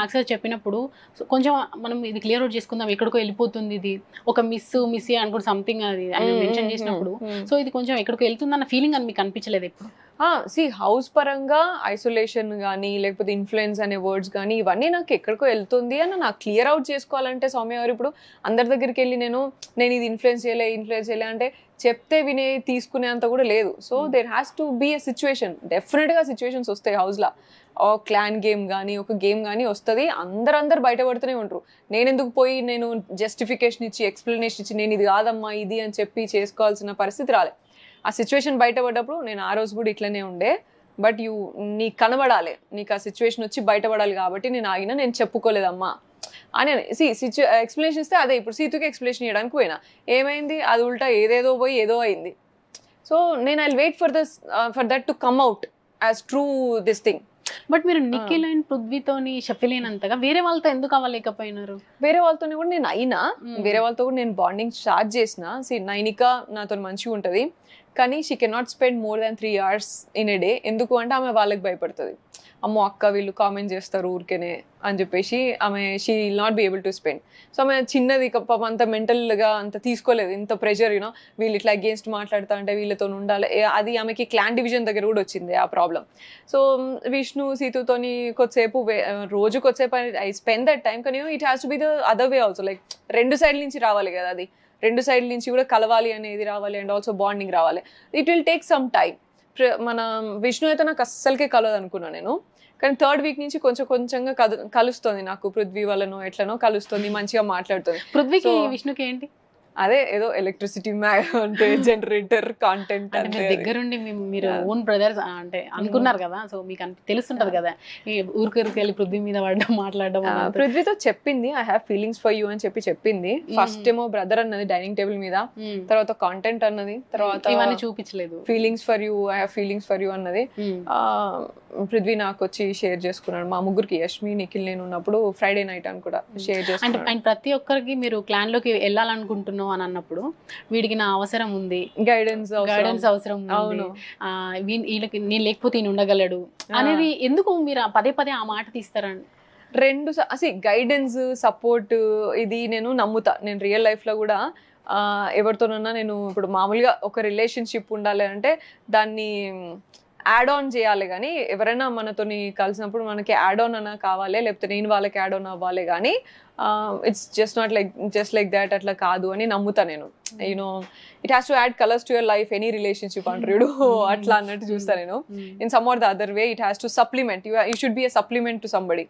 అక్షయ్ చెప్పినప్పుడు కొంచెం మనం ఇది క్లియర్ అవుట్ చేసుకుందాం, ఎక్కడికో వెళ్ళిపోతుంది ఇది, ఒక మిస్ అనుకుంటే సంథింగ్ అది ఆయన మెన్షన్ చేసినప్పుడు, సో ఇది కొంచెం ఎక్కడికో వెళ్తుందన్న ఫీలింగ్ అని మీకు అనిపించలేదు ఎప్పుడు? హౌస్ పరంగా ఐసోలేషన్ కానీ లేకపోతే ఇన్ఫ్లుయెన్స్ అనే వర్డ్స్ కానీ ఇవన్నీ నాకు ఎక్కడికో వెళ్తుంది అని నాకు క్లియర్ అవుట్ చేసుకోవాలంటే సౌమ్య గారు ఇప్పుడు అందరి దగ్గరికి వెళ్ళి నేను ఇది ఇన్ఫ్లుయెన్స్ చేయలే అంటే చెప్తే వినే తీసుకునేంత కూడా లేదు. So there has to be a situation. డెఫినెట్గా సిచ్యువేషన్స్ వస్తాయి హౌస్లో. క్లాన్ గేమ్ కానీ ఒక గేమ్ కానీ వస్తుంది, అందరు బయటపడుతూనే ఉంటారు. నేను ఎందుకు పోయి నేను జస్టిఫికేషన్ ఇచ్చి ఎక్స్ప్లెనేషన్ ఇచ్చి నేను ఇది కాదమ్మా ఇది అని చెప్పి చేసుకోవాల్సిన పరిస్థితి రాలే. ఆ సిచ్యువేషన్ బయటపడ్డప్పుడు నేను ఆ రోజు కూడా ఇట్లనే ఉండే, బట్ నీకు కనబడాలి, నీకు ఆ సిచ్యువేషన్ వచ్చి బయటపడాలి కాబట్టి నేను చెప్పుకోలేదమ్మా అని ఎక్స్ప్లెనేషన్ ఇస్తే అదే ఇప్పుడు సీతుకి ఎక్స్ప్లెనేషన్ ఇవ్వడానికి పోయినా ఏమైంది, అది ఉల్టా ఏదేదో పోయి ఏదో అయింది. సో నేను I wait for that to come out as true this thing. But మీరు నిఖిల్ అండ్ పృథ్వీతోని షఫిలేనంతగా వేరే వాళ్ళతో ఎందుకు అవ్వలేకపోయినారు? వేరే వాళ్ళతో కూడా నేను అయినా, వేరే వాళ్ళతో కూడా నేను బాండింగ్ స్టార్ట్ చేసిన. నైనిక నాతో మంచిగా ఉంటుంది కానీ she cannot spend more than 3 hours in a day. ఎందుకు అంటే ఆమె వాళ్ళకి భయపడుతుంది, అమ్మో అక్క వీళ్ళు కామెంట్ చేస్తారు ఊరికేనే అని చెప్పేసి she will not be able to spend. So ఆమె చిన్నది పాపం అంత మెంటల్గా అంత తీసుకోలేదు, ఇంత ప్రెషర్ వీళ్ళు ఇట్లా అగేన్స్ట్ మాట్లాడుతా అంటే వీళ్ళతో ఉండాలి, అది ఆమెకి క్లాన్ డివిజన్ దగ్గర కూడా వచ్చింది ఆ ప్రాబ్లం. సో విష్ణు సీతుతోని కొద్దిసేపు రోజు కొద్దిసేపు ఐ స్పెండ్ దట్ టైం, కానీ it has to be the other way also. Like 2 సైడ్ల నుంచి రావాలి కదా, అది 2 సైడ్ల నుంచి కూడా కలవాలి అనేది రావాలి అండ్ ఆల్సో బాండింగ్ రావాలి. It will take some time. మన విష్ణు అయితే నాకు అస్సలకే కలదు అనుకున్నా నేను, కానీ 3rd week నుంచి కొంచెంగా కలుస్తుంది నాకు. పృథ్వీ వాళ్ళను ఎట్లనో కలుస్తుంది, మంచిగా మాట్లాడుతుంది. పృథ్వీకి విష్ణుకి ఏంటి అదే ఏదో ఎలక్ట్రిసిటీ అంటే జనరేటర్ కాంటెంట్ దగ్గరుండి మీరు ఓన్ బ్రదర్స్ అంటే అనుకున్నారు కదా, సో మీకు తెలుస్తుంటది కదా ఊరికి వెళ్ళి పృథ్వీ మీద మాట్లాడడం. పృథ్వీతో చెప్పింది I have feelings for you అని చెప్పింది. ఫస్ట్ ఏమో బ్రదర్ అన్నది డైనింగ్ టేబుల్ మీద, తర్వాత కాంటెంట్ అన్నది, తర్వాత ఇవన్నీ చూపించలేదు. Feelings for you I have feelings for you అన్నది పృథ్వీ నాకు వచ్చి షేర్ చేసుకున్నాడు. మా ముగ్గురికి యష్మి నిఖిల్ నేను ఉన్నప్పుడు ఫ్రైడే నైట్ అని కూడా షేర్ చేసుకున్నాడు. అంటే ప్రతి ఒక్కరికి మీరు క్లాన్ లోకి వెళ్ళాలనుకుంటున్నాం అని అన్నప్పుడు వీడికి నా అవసరం ఉంది, గైడెన్స్ అవసరం, వీళ్ళకి నేను లేకపోతే ఈయన ఉండగలడు అనేది ఎందుకు మీరు పదే ఆ మాట తీస్తారండి? 2 గైడెన్స్ సపోర్ట్ ఇది నేను నమ్ముతా. నేను రియల్ లైఫ్ లో కూడా ఎవరితోనన్నా నేను ఇప్పుడు మామూలుగా ఒక రిలేషన్షిప్ ఉండాలి అంటే దాన్ని యాడ్ ఆన్ చేయాలి, కానీ ఎవరైనా మనతోని కలిసినప్పుడు మనకి యాడ్ ఆన్ అన్నా కావాలి, లేకపోతే నేను వాళ్ళకి యాడ్ ఆన్ అవ్వాలి, కానీ it's just not just like that అట్లా కాదు అని నమ్ముతా నేను. It has to add colours to your life any relationship అంటారు అట్లా అన్నట్టు చూస్తా నేను. In some or the other way it has to supplement, you should be a supplement to somebody.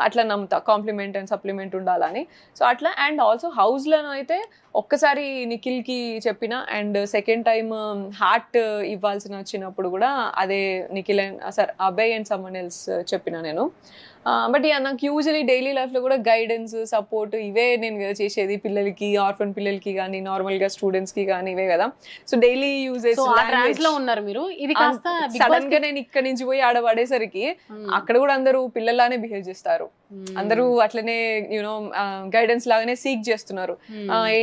అట్లా నమ్ముతా, కాంప్లిమెంట్ అండ్ సప్లిమెంట్ ఉండాలని. సో అట్లా and also హౌస్లో అయితే ఒక్కసారి నిఖిల్కి చెప్పిన అండ్ సెకండ్ టైం హార్ట్ ఇవ్వాల్సిన వచ్చినప్పుడు కూడా అదే Nikhil and Abhay and someone else చెప్పిన నేను. బట్ నాకు యూజువలీ డైలీ లైఫ్లో కూడా గైడెన్స్ సపోర్ట్ ఇవే నేను చేసేది పిల్లలకి, ఆర్ఫన్ పిల్లలకి కానీ నార్మల్గా స్టూడెంట్స్కి కానీ ఇవే కదా. సో డైలీ యూజెస్ ఉన్నారు మీరు. ఇది సడన్ గా నేను ఇక్కడ నుంచి పోయి ఆడ పడేసరికి అక్కడ కూడా అందరూ పిల్లల్లానే బిహేవ్ చేస్తారు, అందరూ అట్లనే గైడెన్స్ లాగానే సీక్ చేస్తున్నారు.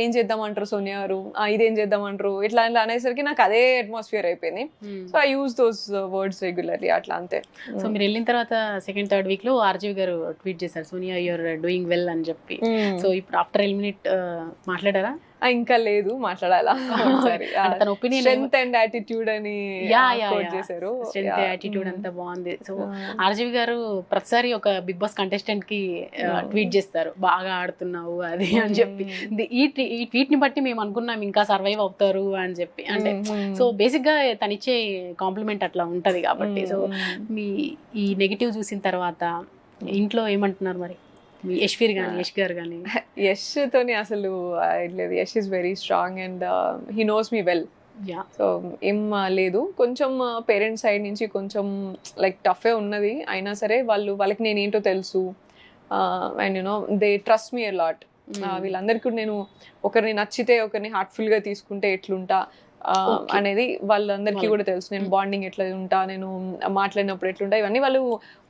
ఏం చేద్దామంటారు సోనియా గారు, ఇదేం చేద్దామంటారు, ఇట్లా అనేసరికి నాకు అదే అట్మాస్ఫియర్ అయిపోయింది. So I use those words regularly అట్లా అంతే. సో మీరు వెళ్ళిన తర్వాత సెకండ్ థర్డ్ వీక్ లో ఆర్జీవి గారు ట్వీట్ చేశారు సోనియా యూఆర్ డూయింగ్ వెల్ అని చెప్పి. సో ఇప్పుడు ఆఫ్టర్ ఎలిమినేట్ మాట్లాడారా? ఇంకా లేదు, మాట్లాడాలా. తన ఒపీనియన్ స్ట్రెంగ్త్ అండ్ యాటిట్యూడ్ అని చేశారు. స్ట్రెంగ్త్ యాటిట్యూడ్ అంతా బాగుంది. సో ఆర్జీవి గారు ప్రతిసారి ఒక బిగ్ బాస్ కంటెస్టెంట్ కి ట్వీట్ చేస్తారు బాగా ఆడుతున్నావు అది అని చెప్పి. ఈ ట్వీట్ ని బట్టి మేము అనుకున్నాం ఇంకా సర్వైవ్ అవుతారు అని చెప్పి. అంటే సో బేసిక్ గా తను ఇచ్చే కాంప్లిమెంట్ అట్లా ఉంటది కాబట్టి. సో మీ ఈ నెగిటివ్ చూసిన తర్వాత ఇంట్లో ఏమంటున్నారు మరి యష్ గారు కానీ? యష్ తోని అసలు లేదు, Yash is very strong and he knows me well. So ఏం లేదు, కొంచెం పేరెంట్స్ సైడ్ నుంచి కొంచెం లైక్ టఫే ఉన్నది, అయినా సరే వాళ్ళకి నేనేంటో తెలుసు and they trust me a lot. వీళ్ళందరికీ నేను ఒకరిని నచ్చితే ఒకరిని హార్ట్ఫుల్గా తీసుకుంటే ఎట్లుంటా అనేది వాళ్ళందరికీ కూడా తెలుసు. నేను బాండింగ్ ఎట్లా ఉంటా, నేను మాట్లాడినప్పుడు ఎట్లుంటా, ఇవన్నీ వాళ్ళు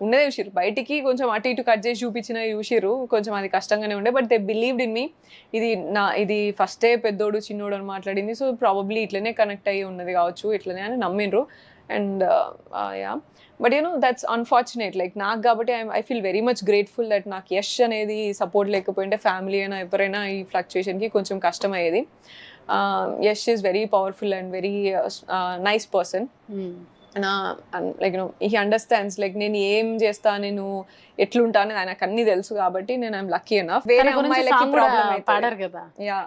ఉన్నదే చూసిరు. బయటికి కొంచెం అటు ఇటు కట్ చేసి చూపించిన చూసిరు, కొంచెం అది కష్టంగానే ఉండే. But they believed in me. ఇది ఫస్టే పెద్దోడు చిన్నోడు అని మాట్లాడింది, సో ప్రాబబ్లీ ఇట్లనే కనెక్ట్ అయ్యి ఉన్నది కావచ్చు, ఇట్లనే అని నమ్మిండ్రు. And ya but that's unfortunate like నాకు కాబట్టి I feel very much grateful that నాకు యష్ అనేది సపోర్ట్ లేకపోయింటే ఫ్యామిలీ అయినా ఎవరైనా ఈ ఫ్లక్చుయేషన్కి కొంచెం కష్టమయ్యేది. Yash is very powerful and very nice person. Like he understands like నేను ఏం చేస్తా, నేను ఎట్లుంటా అని ఆయనకు అన్ని తెలుసు కాబట్టి నేను ఐఎమ్ లక్కీ ఎనఫ్. వేరే అమ్మాయిలకి ప్రాబ్లం పాడారు కదా,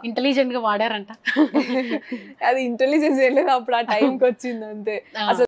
ఇంటెలిజెంట్ గా వాడారంట. అది ఇంటెలిజెన్స్ ఏం లేదు, అప్పుడు ఆ టైంకి వచ్చింది అంతే. అసలు